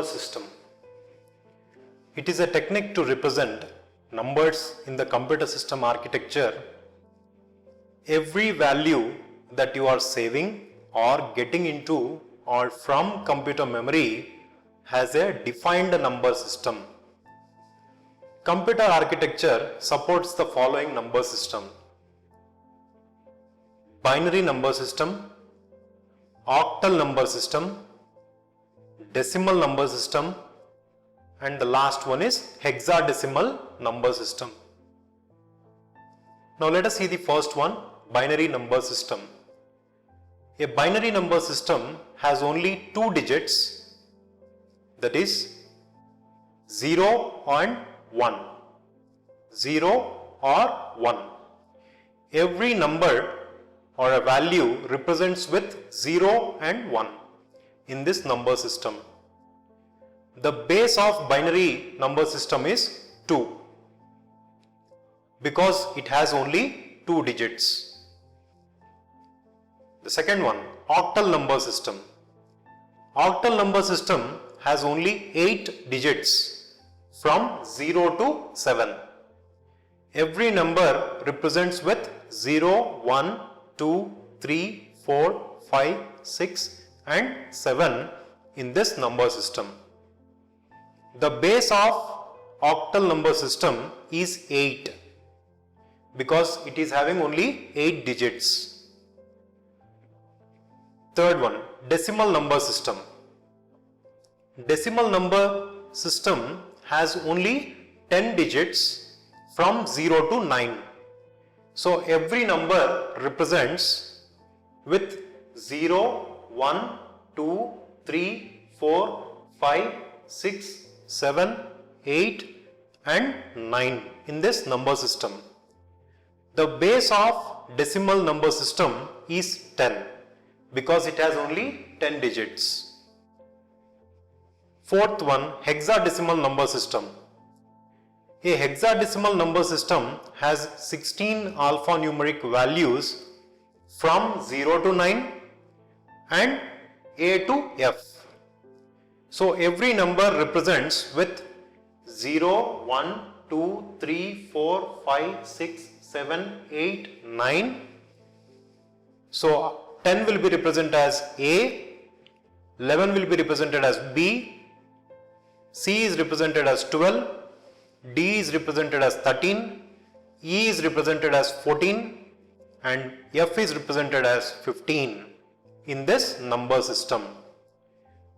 number system. It is a technique to represent numbers in the computer system architecture. Every value that you are saving or getting into or from computer memory has a defined number system. Computer architecture supports the following number system: binary number system, octal number system, decimal number system, and the last one is hexadecimal number system. Now let us see the first one, binary number system. A binary number system has only two digits, that is 0 and 1. 0 or 1. Every number or a value represents with 0 and 1 in this number system. The base of binary number system is 2 because it has only 2 digits. The second one, octal number system. Octal number system has only 8 digits from 0 to 7. Every number represents with 0, 1, 2, 3, 4, 5, 6 and 7 in this number system. The base of octal number system is 8 because it is having only 8 digits. Third one, decimal number system. Decimal number system has only 10 digits from 0 to 9. So every number represents with 0, 1, 2, 3, 4, 5, 6, 7, 8 and 9 in this number system. The base of decimal number system is 10 because it has only 10 digits. Fourth one, hexadecimal number system. A hexadecimal number system has 16 alphanumeric values from 0 to 9 and A to F. So every number represents with 0, 1, 2, 3, 4, 5, 6, 7, 8, 9. So 10 will be represented as A, 11 will be represented as B, C is represented as 12, D is represented as 13, E is represented as 14 and F is represented as 15 in this number system.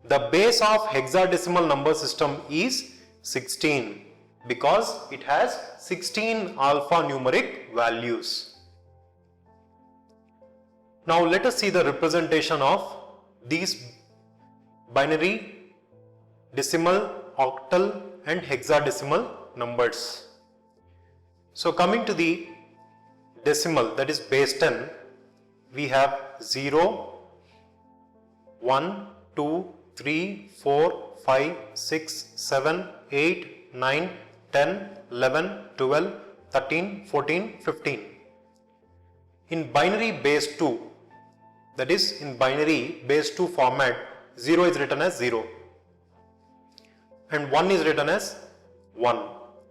The base of hexadecimal number system is 16 because it has 16 alphanumeric values. Now let us see the representation of these binary, decimal, octal and hexadecimal numbers. So coming to the decimal, that is base 10, we have 0, 1, 2, 3, 4, 5, 6, 7, 8, 9, 10, 11, 12, 13, 14, 15. In binary base 2, that is in binary base 2 format, 0 is written as 0 and 1 is written as 1.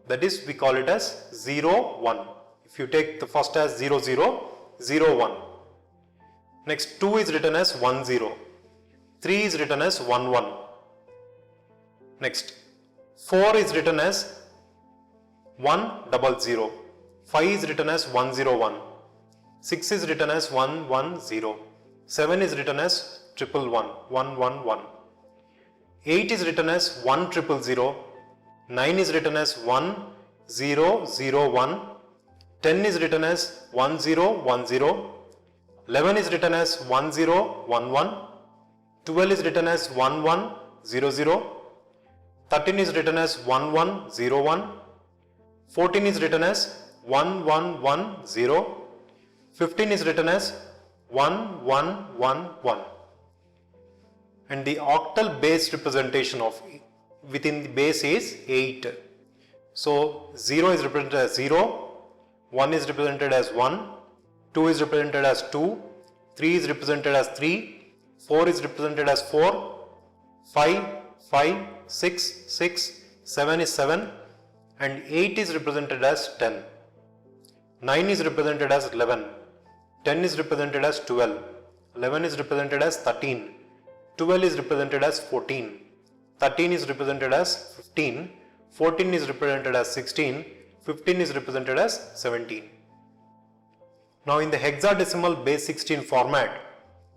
That is, we call it as 0, 1. If you take the first as 0, 0, 0, 1. Next 2 is written as 1, 0. 3 is written as 1, 1. Next 4 is written as 1, 0, 0. 5 is written as 1, 0, 1. 6 is written as 1, 1, 0. 7 is written as 1, 1, 1, 1, 1. 8 is written as 1, 0, 0. 9 is written as 1, 0, 0, 1. 10 is written as 1, 0, 1, 0. 11 is written as 1, 0, 1, 1. 12 is written as 1, 1, 0, 0. 13 is written as 1, 1, 0, 1. 14 is written as 1, 1, 1, 0. 15 is written as 1, 1, 1, 1. And the octal base representation of within the base is 8. So 0 is represented as 0, 1 is represented as 1, 2 is represented as 2, 3 is represented as 3, 4 is represented as 4, 5, 5, 6, 6, 7 is 7 and 8 is represented as 10. 9 is represented as 11. 10 is represented as 12. 11 is represented as 13. 12 is represented as 14. 13 is represented as 15. 14 is represented as 16. 15 is represented as 17. Now in the hexadecimal base 16 format,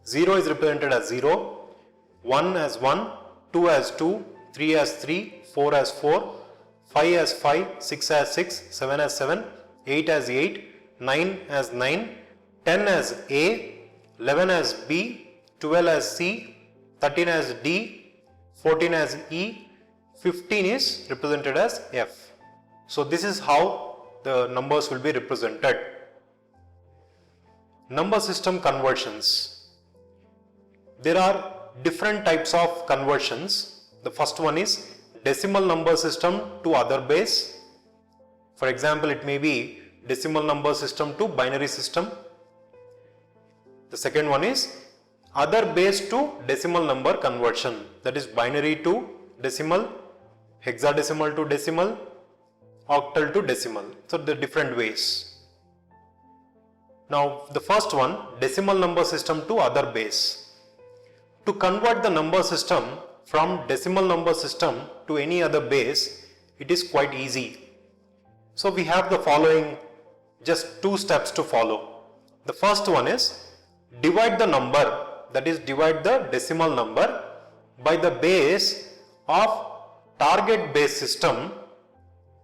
0 is represented as 0, 1 as 1, 2 as 2, 3 as 3, 4 as 4, 5 as 5, 6 as 6, 7 as 7, 8 as 8, 9 as 9, 10 as A, 11 as B, 12 as C, 13 as D, 14 as E, 15 is represented as F. So this is how the numbers will be represented. Number system conversions. There are different types of conversions. The first one is decimal number system to other base. For example, it may be decimal number system to binary system. The second one is other base to decimal number conversion, that is binary to decimal, hexadecimal to decimal, octal to decimal. So the different ways. Now the first one, decimal number system to other base. To convert the number system from decimal number system to any other base, it is quite easy. So we have the following just two steps to follow. The first one is divide the number, that is divide the decimal number by the base of target base system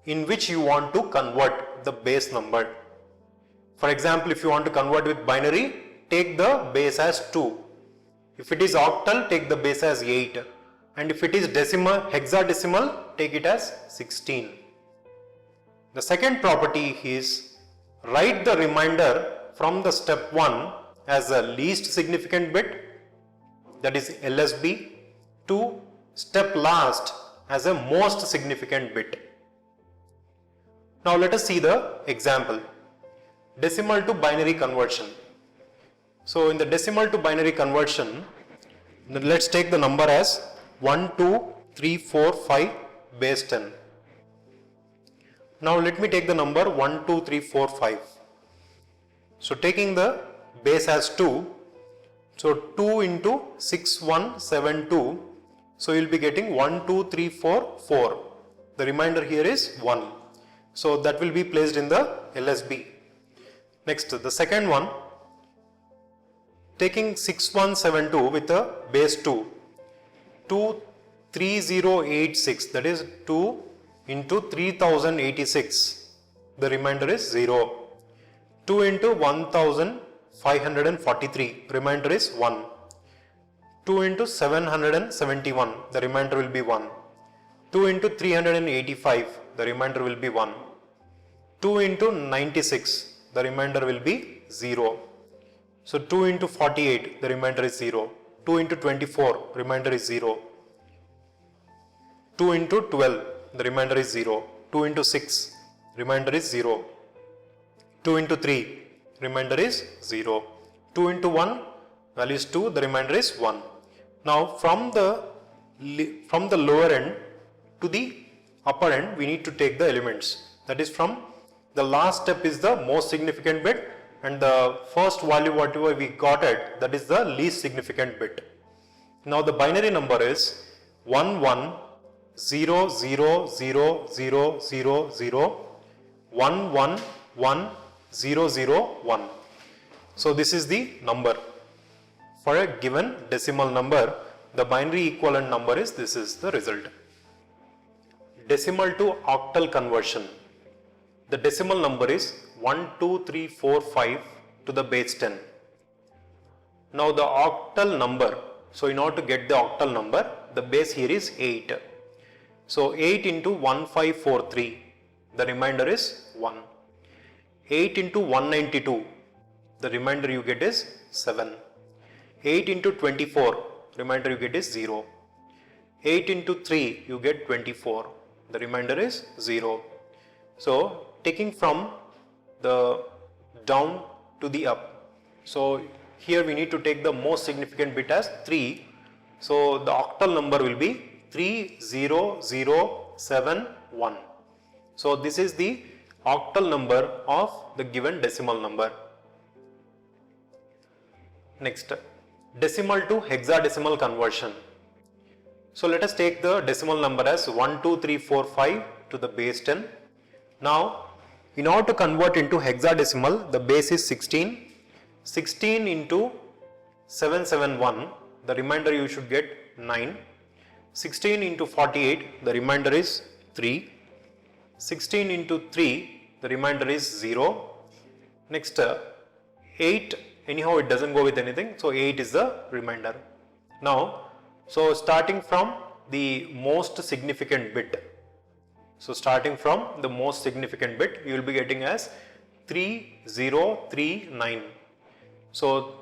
in which you want to convert the base number. For example, if you want to convert with binary, take the base as 2. If it is octal, take the base as 8. And if it is hexadecimal, take it as 16. The second property is write the remainder from the step 1 as a least significant bit, that is LSB, to step last as a most significant bit. Now let us see the example. Decimal to binary conversion. So in the decimal to binary conversion, let's take the number as 1, 2, 3, 4, 5 base 10. Now let me take the number 1, 2, 3, 4, 5. So taking the base as 2, so 2 into 6, 1, 7, 2. So you will be getting 1, 2, 3, 4, 4. The remainder here is 1. So that will be placed in the LSB. Next, the second one, taking 6172 with a base 2, 23086, that is 2 into 3086, the remainder is 0. 2 into 1543, remainder is 1. 2 into 771, the remainder will be 1. 2 into 385, the remainder will be 1. 2 into 96, the remainder will be 0. So 2 into 48, the remainder is 0. 2 into 24, remainder is 0. 2 into 12, the remainder is 0. 2 into 6, remainder is 0. 2 into 3, remainder is 0. 2 into 1, value is 2, the remainder is 1. Now from the lower end to the upper end, we need to take the elements. That is, from the last step is the most significant bit, and the first value whatever we got it, that is the least significant bit. Now the binary number is 1 1 0 0 0 0 0 0 1 1 1 0 0 1. So this is the number. For a given decimal number, the binary equivalent number is, this is the result. Decimal to octal conversion. The decimal number is 1, 2, 3, 4, 5 to the base 10. Now the octal number, so in order to get the octal number, the base here is 8. So 8 into 1543, the remainder is 1. 8 into 192, the remainder you get is 7. 8 into 24, remainder you get is 0. 8 into 3, you get 24, the remainder is 0. So taking from the down to the up, so here we need to take the most significant bit as 3. So the octal number will be 30071. So this is the octal number of the given decimal number. Next, decimal to hexadecimal conversion. So let us take the decimal number as 12345 to the base 10. Now, in order to convert into hexadecimal, the base is 16. 16 into 771, the remainder you should get 9. 16 into 48, the remainder is 3. 16 into 3, the remainder is 0. Next, 8, anyhow it doesn't go with anything, so 8 is the remainder. Now, so starting from the most significant bit, you will be getting as 3039. So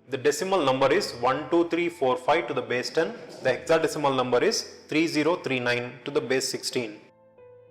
the decimal number is 12345 to the base 10. The hexadecimal number is 3039 to the base 16.